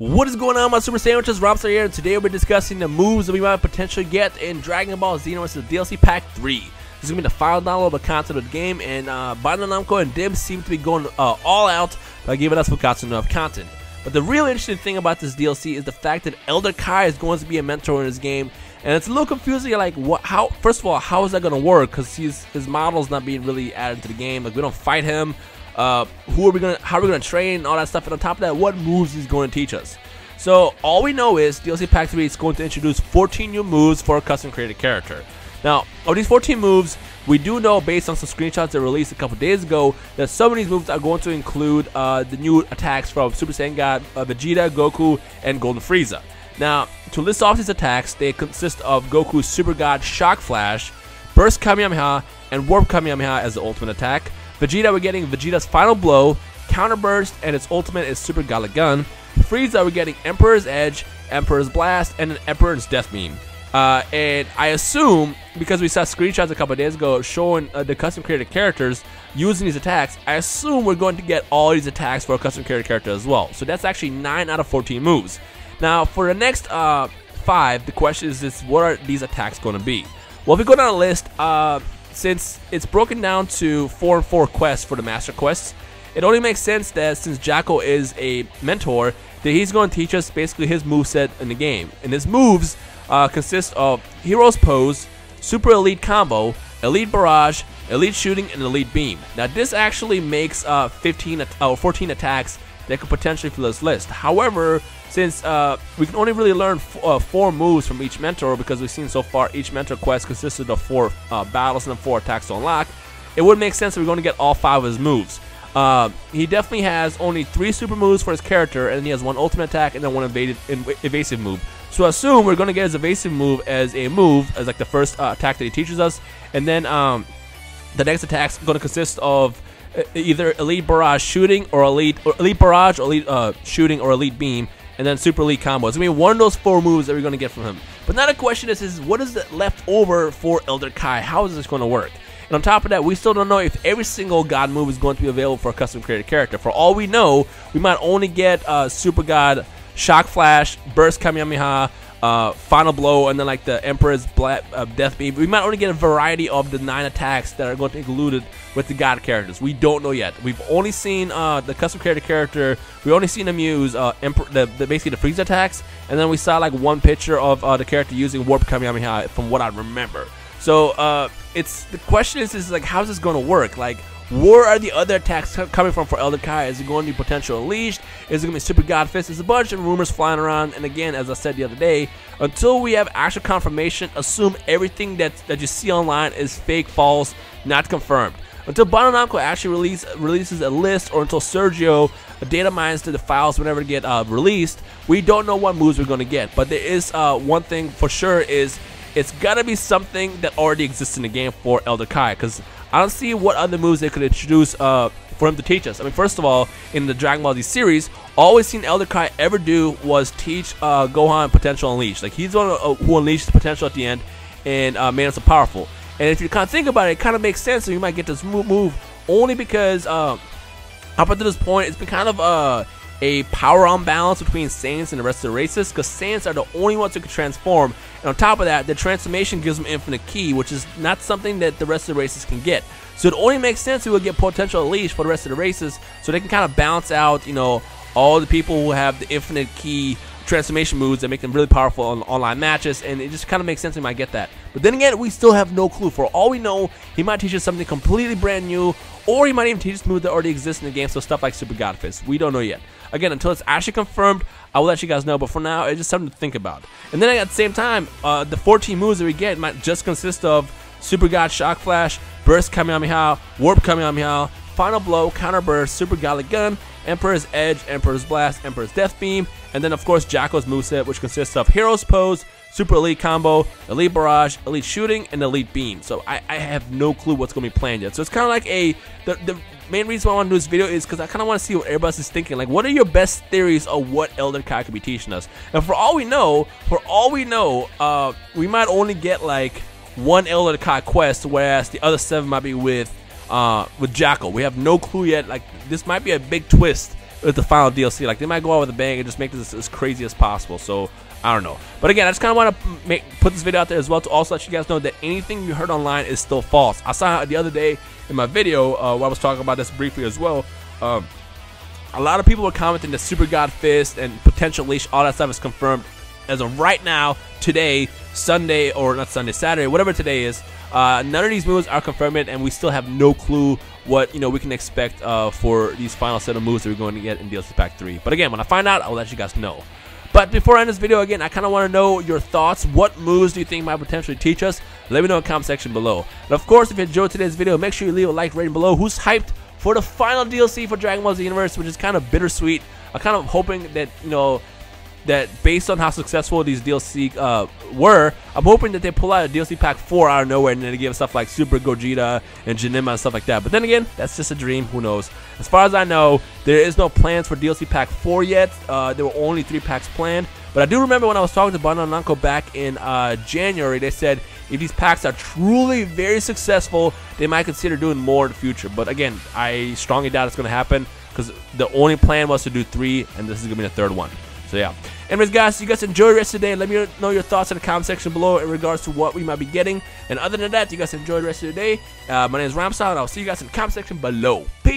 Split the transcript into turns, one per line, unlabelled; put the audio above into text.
What is going on, my super sandwiches? Rhymestyle here, and today we'll be discussing the moves that we might potentially get in Dragon Ball Xenoverse DLC Pack 3. This is going to be the final download of the content of the game, and Bandai Namco and Dim seem to be going all out by giving us Fukkatsu enough content. But the real interesting thing about this DLC is the fact that Elder Kai is going to be a mentor in this game, and it's a little confusing. Like, how? First of all, how is that going to work? Because his model's not being really added to the game. Like, we don't fight him. How are we gonna train and all that stuff, and on top of that, what moves he's going to teach us. So all we know is DLC Pack 3 is going to introduce 14 new moves for a custom created character. Now, of these 14 moves, we do know based on some screenshots that were released a couple days ago that some of these moves are going to include the new attacks from Super Saiyan God, Vegeta, Goku, and Golden Frieza. Now, to list off these attacks, they consist of Goku's Super God Shock Flash, Burst Kamehameha, and Warp Kamehameha as the ultimate attack. Vegeta, we're getting Vegeta's Final Blow, Counter Burst, and its ultimate is Super Galagun. Frieza, we're getting Emperor's Edge, Emperor's Blast, and an Emperor's Death Beam. And I assume, because we saw screenshots a couple of days ago showing the custom created characters using these attacks, I assume we're going to get all these attacks for a custom created character as well. So that's actually 9 out of 14 moves. Now, for the next 5, the question is what are these attacks going to be? Well, if we go down the list, since it's broken down to 4 and 4 quests for the Master Quests, it only makes sense that since Jacko is a mentor, that he's going to teach us basically his moveset in the game. And his moves consist of Hero's Pose, Super Elite Combo, Elite Barrage, Elite Shooting, and Elite Beam. Now this actually makes 14 attacks that could potentially fill this list. However, since we can only really learn 4 moves from each mentor, because we've seen so far each mentor quest consisted of 4 battles and then 4 attacks to unlock, it would make sense that we're going to get all 5 of his moves. He definitely has only 3 super moves for his character, and then he has 1 ultimate attack and then 1 evasive move. So assume we're going to get his evasive move as like the first attack that he teaches us, and then the next attack is going to consist of either Elite Barrage Shooting or Elite Barrage or Elite Shooting or Elite Beam, and then Super Elite Combo. It's going to be one of those 4 moves that we're going to get from him. But now the question is what is left over for Elder Kai? How is this going to work? And on top of that, we still don't know if every single God move is going to be available for a custom created character. For all we know, we might only get Super God Shock Flash, Burst Kamehameha, Final Blow, and then like the Emperor's Death Beam. We might only get a variety of the 9 attacks that are going to be included with the God characters. We don't know yet. We've only seen the custom created character. We've only seen them use basically the Frieza attacks, and then we saw like 1 picture of the character using Warp Kamehameha from what I remember. So the question is like, how's this going to work? Like, where are the other attacks coming from for Elder Kai? Is it going to be potential unleashed? Is it going to be Super God Fist? There's a bunch of rumors flying around, and again, as I said the other day, until we have actual confirmation, assume everything that you see online is fake, false, not confirmed. Until Bandai Namco actually releases a list, or until Sergio data mines to the files whenever they get released, we don't know what moves we're going to get. But there is one thing for sure is it's got to be something that already exists in the game for Elder Kai, because I don't see what other moves they could introduce for him to teach us. I mean, first of all, in the Dragon Ball Z series, all we've seen Elder Kai ever do was teach Gohan Potential Unleashed. Like, he's the one who unleashed the potential at the end and made him so powerful. And if you kind of think about it, it kind of makes sense that you might get this move only because up until this point, it's been kind of a power unbalance between Saiyans and the rest of the races, because Saiyans are the only ones who can transform, and on top of that, the transformation gives them infinite ki, which is not something that the rest of the races can get. So it only makes sense we will get Potential Unleashed for the rest of the races, so they can kind of balance out, you know, all the people who have the infinite ki transformation moves that make them really powerful on online matches, and it just kind of makes sense we might get that. But then again, we still have no clue. For all we know, he might teach us something completely brand new, or he might even teach us moves that already exist in the game, so stuff like Super God Fist. We don't know yet. Again, until it's actually confirmed, I will let you guys know, but for now, it's just something to think about. And then at the same time, the 14 moves that we get might just consist of Super God Shock Flash, Burst Kamehameha, Warp Kamehameha, Final Blow, Counter Burst, Super Galagun, Emperor's Edge, Emperor's Blast, Emperor's Death Beam, and then of course Jacko's moveset, which consists of Hero's Pose, Super Elite Combo, Elite Barrage, Elite Shooting, and Elite Beam. So I have no clue what's going to be planned yet. So it's kind of like the main reason why I want to do this video is because I kind of want to see what everybody is thinking. Like, what are your best theories of what Elder Kai could be teaching us? And for all we know, we might only get like 1 Elder Kai quest, whereas the other 7 might be with Jacko. We have no clue yet. Like, this might be a big twist with the final DLC. Like, they might go out with a bang and just make this as crazy as possible. So I don't know. But again, I just kind of want to put this video out there as well to also let you guys know that anything you heard online is still false. I saw the other day in my video where I was talking about this briefly as well. A lot of people were commenting that Super God Fist and potential leash, all that stuff is confirmed as of right now, today, Sunday, or not Sunday, Saturday, whatever today is. None of these moves are confirmed, and we still have no clue what we can expect for these final set of moves that we're going to get in DLC Pack 3. But again, when I find out, I'll let you guys know. But before I end this video, again, I kind of want to know your thoughts. What moves do you think might potentially teach us? Let me know in the comment section below. And of course, if you enjoyed today's video, make sure you leave a like rating below. Who's hyped for the final DLC for Dragon Ball Xenoverse, which is kind of bittersweet. I'm kind of hoping that, that based on how successful these DLC were, I'm hoping that they pull out a DLC Pack 4 out of nowhere and then they give stuff like Super Gogeta and Janemba and stuff like that. But then again, that's just a dream. Who knows? As far as I know, there is no plans for DLC Pack 4 yet. There were only 3 packs planned. But I do remember when I was talking to Bundle and Namco back in January, they said if these packs are truly very successful, they might consider doing more in the future. But again, I strongly doubt it's going to happen because the only plan was to do 3, and this is going to be the 3rd one. So yeah. Anyways, guys, you guys enjoy the rest of the day. Let me know your thoughts in the comment section below in regards to what we might be getting. And other than that, you guys enjoy the rest of the day. My name is Rhymestyle, and I'll see you guys in the comment section below. Peace.